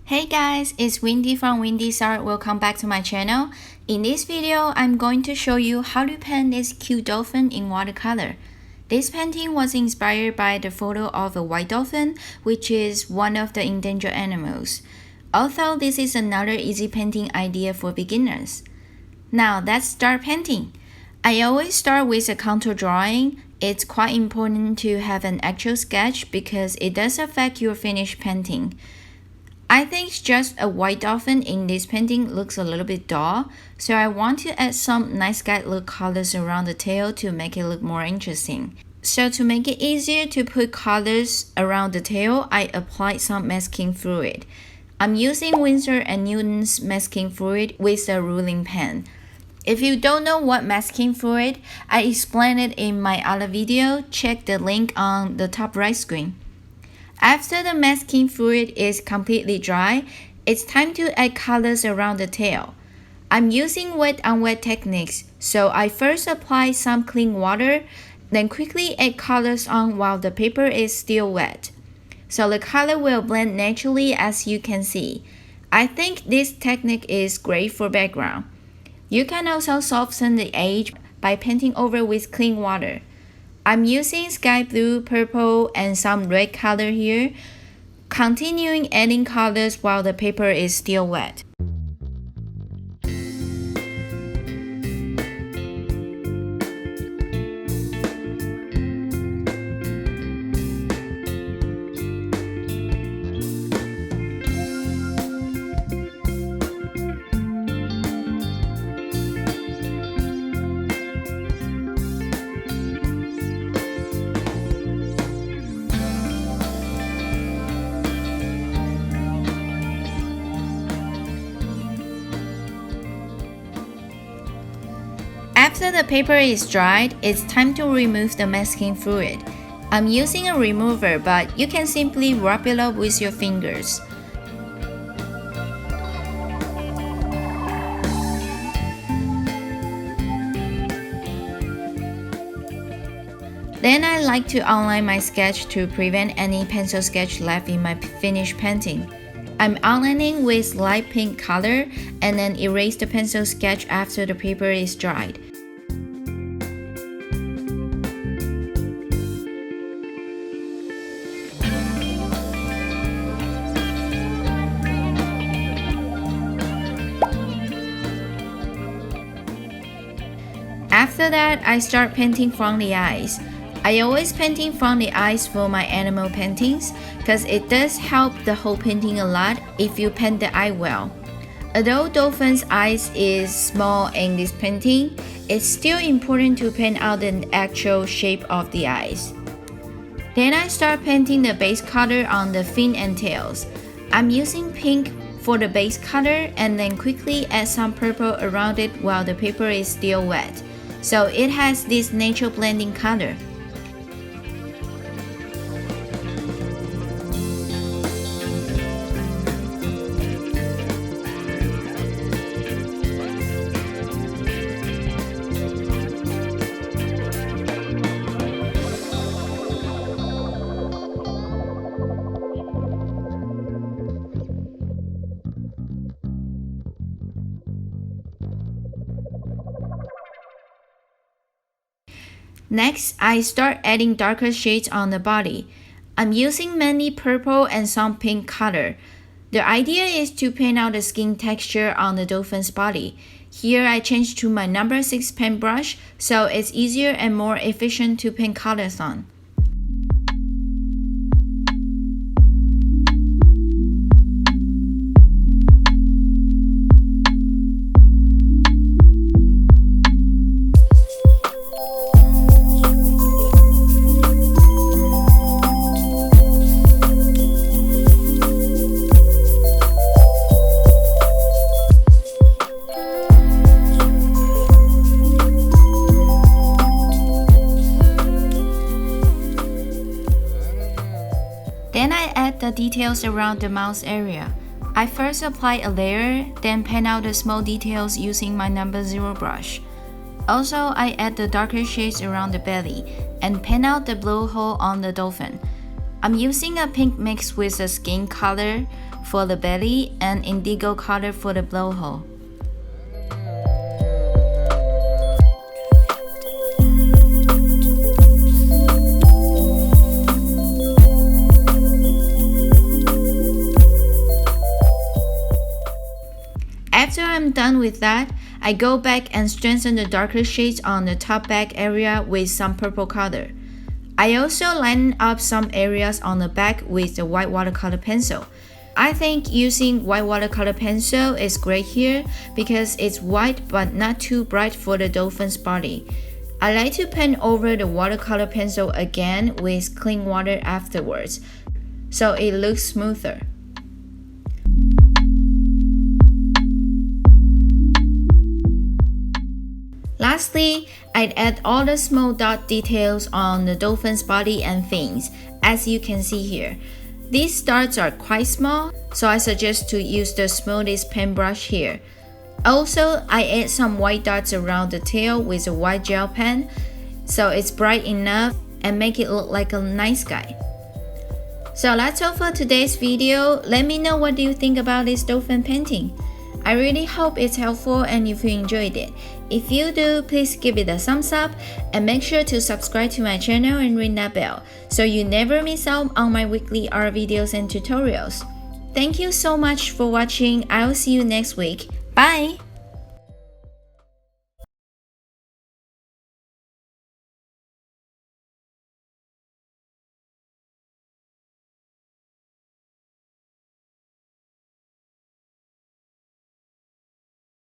Hey guys, it's Windy from Windys.Art. Welcome back to my channel. In this video, I'm going to show you how to paint this cute dolphin in watercolor. This painting was inspired by the photo of a white dolphin, which is one of the endangered animals. Although this is another easy painting idea for beginners. Now let's start painting. I always start with a contour drawing. It's quite important to have an actual sketch because it does affect your finished painting. I think just a white dolphin in this painting looks a little bit dull, so I want to add some nice sky look colors around the tail to make it look more interesting. So to make it easier to put colors around the tail, I applied some masking fluid. I'm using Winsor & Newton's masking fluid with a ruling pen. If you don't know what masking fluid, I explained it in my other video. Check the link on the top right screen. After the masking fluid is completely dry, it's time to add colors around the tail. I'm using wet on wet techniques, so I first apply some clean water, then quickly add colors on while the paper is still wet. So the color will blend naturally as you can see. I think this technique is great for background. You can also soften the edge by painting over with clean water. I'm using sky blue, purple, and some red color here, continuing adding colors while the paper is still wet. After the paper is dried, it's time to remove the masking fluid. I'm using a remover, but you can simply rub it up with your fingers. Then I like to outline my sketch to prevent any pencil sketch left in my finished painting. I'm outlining with light pink color and then erase the pencil sketch after the paper is dried. After that, I start painting from the eyes. I always painting from the eyes for my animal paintings because it does help the whole painting a lot if you paint the eye well. Although dolphin's eyes is small in this painting, it's still important to paint out the actual shape of the eyes. Then I start painting the base color on the fin and tails. I'm using pink for the base color and then quickly add some purple around it while the paper is still wet, so it has this natural blending color. Next, I start adding darker shades on the body. I'm using mainly purple and some pink color. The idea is to paint out the skin texture on the dolphin's body. Here I changed to my number 6 paintbrush, so it's easier and more efficient to paint colors on. Then I add the details around the mouth area. I first apply a layer, then paint out the small details using my number 0 brush. Also, I add the darker shades around the belly and paint out the blowhole on the dolphin. I'm using a pink mix with a skin color for the belly and indigo color for the blowhole. After I'm done with that, I go back and strengthen the darker shades on the top back area with some purple color. I also lighten up some areas on the back with the white watercolor pencil. I think using white watercolor pencil is great here because it's white but not too bright for the dolphin's body. I like to paint over the watercolor pencil again with clean water afterwards, so it looks smoother. Lastly, I'd add all the small dot details on the dolphin's body and fins, as you can see here. These dots are quite small, so I suggest to use the smoothest paintbrush here. Also, I add some white dots around the tail with a white gel pen, so it's bright enough and make it look like a night sky. So that's all for today's video. Let me know what do you think about this dolphin painting. I really hope it's helpful and if you enjoyed it. If you do, please give it a thumbs up and make sure to subscribe to my channel and ring that bell so you never miss out on my weekly art videos and tutorials. Thank you so much for watching. I'll see you next week. Bye!